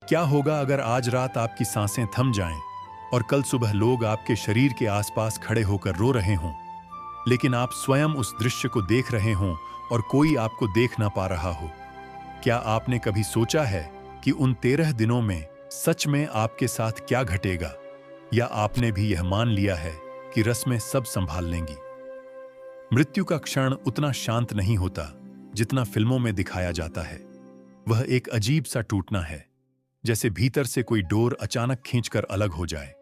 क्या होगा अगर आज रात आपकी सांसें थम जाएं और कल सुबह लोग आपके शरीर के आसपास खड़े होकर रो रहे हों, लेकिन आप स्वयं उस दृश्य को देख रहे हों और कोई आपको देख ना पा रहा हो? क्या आपने कभी सोचा है कि उन 13 दिनों में सच में आपके साथ क्या घटेगा? या आपने भी यह मान लिया है कि रस्में सब संभाल लेंगी? मृत्यु का क्षण उतना शांत नहीं होता जितना फिल्मों में दिखाया जाता है। वह एक अजीब सा टूटना है, जैसे भीतर से कोई डोर अचानक खींचकर अलग हो जाए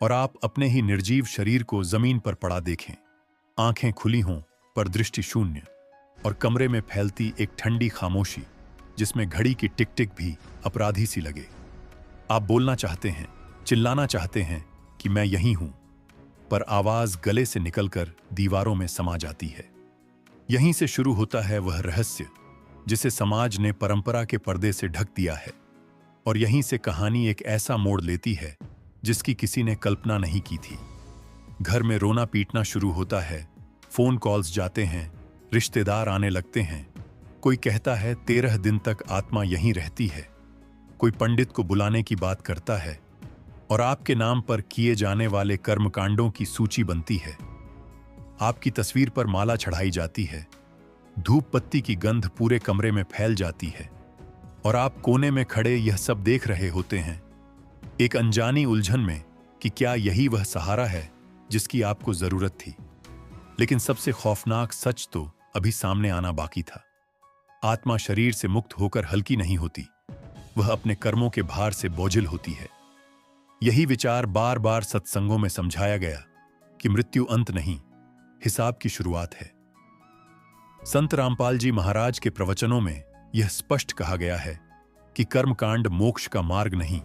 और आप अपने ही निर्जीव शरीर को जमीन पर पड़ा देखें। आंखें खुली हों पर दृष्टि शून्य, और कमरे में फैलती एक ठंडी खामोशी जिसमें घड़ी की टिक टिक भी अपराधी सी लगे। आप बोलना चाहते हैं, चिल्लाना चाहते हैं कि मैं यहीं हूं, पर आवाज गले से निकलकर दीवारों में समा जाती है। यहीं से शुरू होता है वह रहस्य जिसे समाज ने परंपरा के पर्दे से ढक दिया है, और यहीं से कहानी एक ऐसा मोड़ लेती है जिसकी किसी ने कल्पना नहीं की थी। घर में रोना पीटना शुरू होता है, फोन कॉल्स जाते हैं, रिश्तेदार आने लगते हैं। कोई कहता है 13 दिन तक आत्मा यहीं रहती है, कोई पंडित को बुलाने की बात करता है, और आपके नाम पर किए जाने वाले कर्मकांडों की सूची बनती है। आपकी तस्वीर पर माला चढ़ाई जाती है, धूप पत्ती की गंध पूरे कमरे में फैल जाती है, और आप कोने में खड़े यह सब देख रहे होते हैं, एक अनजानी उलझन में कि क्या यही वह सहारा है जिसकी आपको जरूरत थी। लेकिन सबसे खौफनाक सच तो अभी सामने आना बाकी था। आत्मा शरीर से मुक्त होकर हल्की नहीं होती, वह अपने कर्मों के भार से बोझिल होती है। यही विचार बार बार सत्संगों में समझाया गया कि मृत्यु अंत नहीं, हिसाब की शुरुआत है। संत रामपाल जी महाराज के प्रवचनों में यह स्पष्ट कहा गया है कि कर्मकांड मोक्ष का मार्ग नहीं,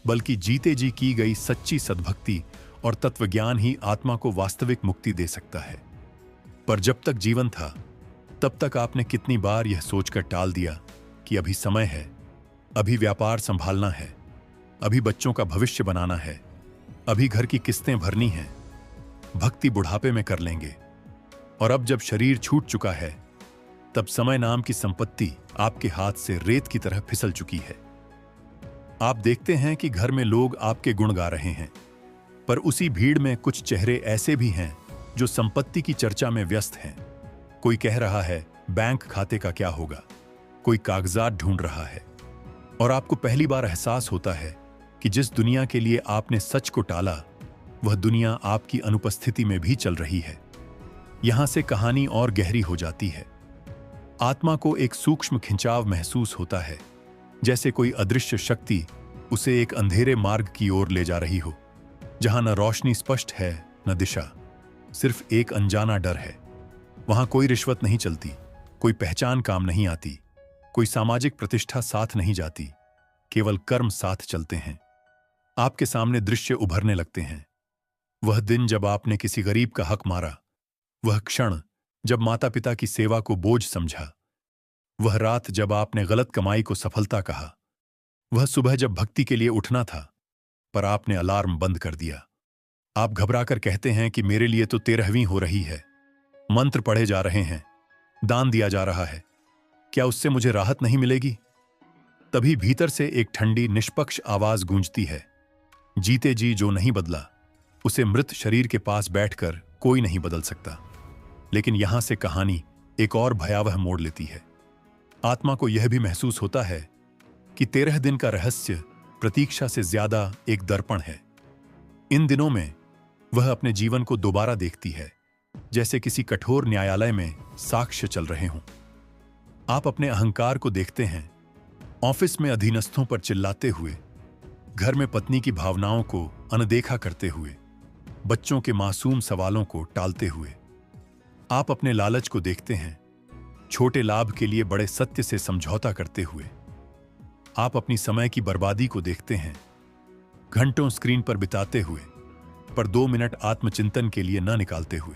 बल्कि जीते जी की गई सच्ची सद्भक्ति और तत्वज्ञान ही आत्मा को वास्तविक मुक्ति दे सकता है। पर जब तक जीवन था तब तक आपने कितनी बार यह सोचकर टाल दिया कि अभी समय है, अभी व्यापार संभालना है, अभी बच्चों का भविष्य बनाना है, अभी घर की किस्तें भरनी हैं, भक्ति बुढ़ापे में कर लेंगे। और अब जब शरीर छूट चुका है तब समय नाम की संपत्ति आपके हाथ से रेत की तरह फिसल चुकी है। आप देखते हैं कि घर में लोग आपके गुण गा रहे हैं, पर उसी भीड़ में कुछ चेहरे ऐसे भी हैं जो संपत्ति की चर्चा में व्यस्त हैं। कोई कह रहा है बैंक खाते का क्या होगा, कोई कागजात ढूंढ रहा है, और आपको पहली बार एहसास होता है कि जिस दुनिया के लिए आपने सच को टाला वह दुनिया आपकी अनुपस्थिति में भी चल रही है। यहां से कहानी और गहरी हो जाती है। आत्मा को एक सूक्ष्म खिंचाव महसूस होता है, जैसे कोई अदृश्य शक्ति उसे एक अंधेरे मार्ग की ओर ले जा रही हो, जहां न रोशनी स्पष्ट है न दिशा, सिर्फ एक अनजाना डर है। वहां कोई रिश्वत नहीं चलती, कोई पहचान काम नहीं आती, कोई सामाजिक प्रतिष्ठा साथ नहीं जाती, केवल कर्म साथ चलते हैं। आपके सामने दृश्य उभरने लगते हैं। वह दिन जब आपने किसी गरीब का हक मारा, वह क्षण जब माता पिता की सेवा को बोझ समझा, वह रात जब आपने गलत कमाई को सफलता कहा, वह सुबह जब भक्ति के लिए उठना था पर आपने अलार्म बंद कर दिया। आप घबराकर कहते हैं कि मेरे लिए तो 13वीं हो रही है, मंत्र पढ़े जा रहे हैं, दान दिया जा रहा है, क्या उससे मुझे राहत नहीं मिलेगी? तभी भीतर से एक ठंडी निष्पक्ष आवाज गूंजती है, जीते जी जो नहीं बदला उसे मृत शरीर के पास बैठकर कोई नहीं बदल सकता। लेकिन यहां से कहानी एक और भयावह मोड़ लेती है। आत्मा को यह भी महसूस होता है कि 13 दिन का रहस्य प्रतीक्षा से ज्यादा एक दर्पण है। इन दिनों में वह अपने जीवन को दोबारा देखती है, जैसे किसी कठोर न्यायालय में साक्ष्य चल रहे हों। आप अपने अहंकार को देखते हैं, ऑफिस में अधीनस्थों पर चिल्लाते हुए, घर में पत्नी की भावनाओं को अनदेखा करते हुए, बच्चों के मासूम सवालों को टालते हुए। आप अपने लालच को देखते हैं, छोटे लाभ के लिए बड़े सत्य से समझौता करते हुए। आप अपनी समय की बर्बादी को देखते हैं, घंटों स्क्रीन पर बिताते हुए पर 2 मिनट आत्मचिंतन के लिए न निकालते हुए।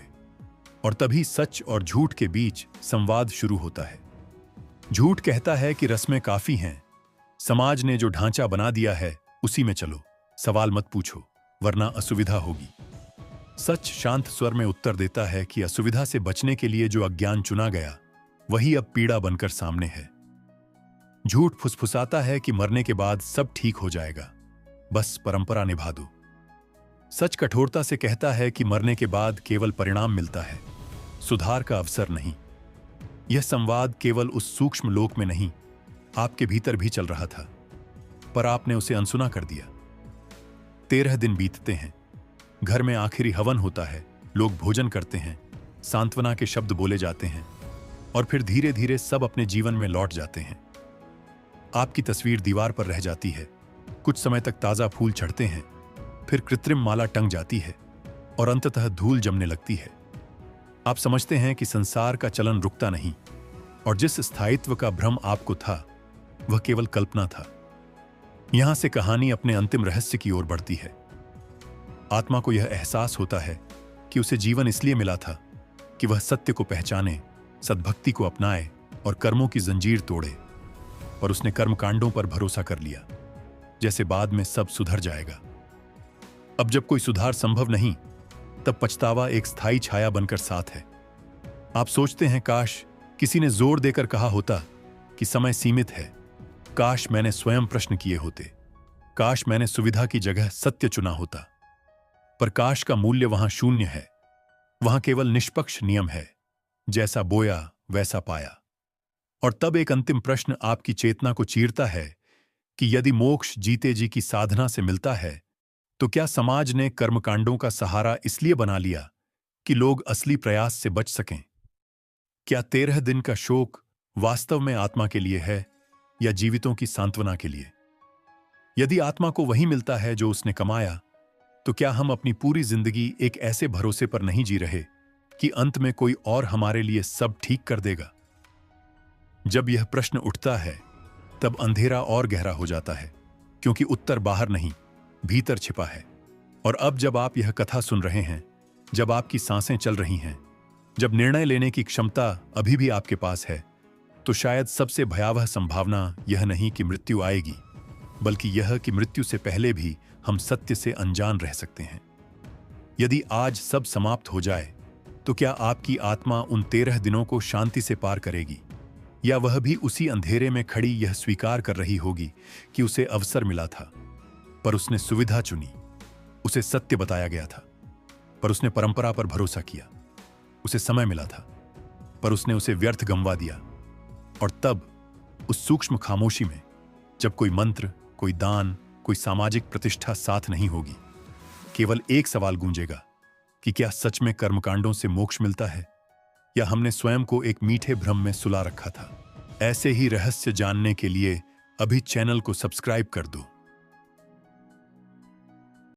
और तभी सच और झूठ के बीच संवाद शुरू होता है। झूठ कहता है कि रस्में काफी हैं, समाज ने जो ढांचा बना दिया है उसी में चलो, सवाल मत पूछो वरना असुविधा होगी। सच शांत स्वर में उत्तर देता है कि असुविधा से बचने के लिए जो अज्ञान चुना गया वही अब पीड़ा बनकर सामने है। झूठ फुसफुसाता है कि मरने के बाद सब ठीक हो जाएगा, बस परंपरा निभा दो। सच कठोरता से कहता है कि मरने के बाद केवल परिणाम मिलता है, सुधार का अवसर नहीं। यह संवाद केवल उस सूक्ष्म लोक में नहीं, आपके भीतर भी चल रहा था, पर आपने उसे अनसुना कर दिया। 13 दिन बीतते हैं, घर में आखिरी हवन होता है, लोग भोजन करते हैं, सांत्वना के शब्द बोले जाते हैं, और फिर धीरे धीरे सब अपने जीवन में लौट जाते हैं। आपकी तस्वीर दीवार पर रह जाती है, कुछ समय तक ताजा फूल चढ़ते हैं, फिर कृत्रिम माला टंग जाती है और अंततः धूल जमने लगती है। आप समझते हैं कि संसार का चलन रुकता नहीं, और जिस स्थायित्व का भ्रम आपको था वह केवल कल्पना था। यहां से कहानी अपने अंतिम रहस्य की ओर बढ़ती है। आत्मा को यह एहसास होता है कि उसे जीवन इसलिए मिला था कि वह सत्य को पहचाने, सद्भक्ति को अपनाए और कर्मों की जंजीर तोड़े। और उसने कर्मकांडों पर भरोसा कर लिया, जैसे बाद में सब सुधर जाएगा। अब जब कोई सुधार संभव नहीं, तब पछतावा एक स्थायी छाया बनकर साथ है। आप सोचते हैं, काश किसी ने जोर देकर कहा होता कि समय सीमित है, काश मैंने स्वयं प्रश्न किए होते, काश मैंने सुविधा की जगह सत्य चुना होता। पर काश का मूल्य वहां शून्य है, वहां केवल निष्पक्ष नियम है, जैसा बोया वैसा पाया। और तब एक अंतिम प्रश्न आपकी चेतना को चीरता है कि यदि मोक्ष जीते जी की साधना से मिलता है, तो क्या समाज ने कर्मकांडों का सहारा इसलिए बना लिया कि लोग असली प्रयास से बच सकें? क्या 13 दिन का शोक वास्तव में आत्मा के लिए है या जीवितों की सांत्वना के लिए? यदि आत्मा को वही मिलता है जो उसने कमाया, तो क्या हम अपनी पूरी जिंदगी एक ऐसे भरोसे पर नहीं जी रहे कि अंत में कोई और हमारे लिए सब ठीक कर देगा? जब यह प्रश्न उठता है, तब अंधेरा और गहरा हो जाता है, क्योंकि उत्तर बाहर नहीं, भीतर छिपा है। और अब जब आप यह कथा सुन रहे हैं, जब आपकी सांसें चल रही हैं, जब निर्णय लेने की क्षमता अभी भी आपके पास है, तो शायद सबसे भयावह संभावना यह नहीं कि मृत्यु आएगी, बल्कि यह कि मृत्यु से पहले भी हम सत्य से अनजान रह सकते हैं। यदि आज सब समाप्त हो जाए, तो क्या आपकी आत्मा उन 13 दिनों को शांति से पार करेगी, या वह भी उसी अंधेरे में खड़ी यह स्वीकार कर रही होगी कि उसे अवसर मिला था, पर उसने सुविधा चुनी, उसे सत्य बताया गया था, पर उसने परंपरा पर भरोसा किया, उसे समय मिला था, पर उसने उसे व्यर्थ गंवा दिया। और तब उस सूक्ष्म खामोशी में, जब कोई मंत्र, कोई दान, कोई सामाजिक प्रतिष्ठा साथ नहीं होगी, केवल एक सवाल गूंजेगा कि क्या सच में कर्मकांडों से मोक्ष मिलता है, या हमने स्वयं को एक मीठे भ्रम में सुला रखा था? ऐसे ही रहस्य जानने के लिए अभी चैनल को सब्सक्राइब कर दो।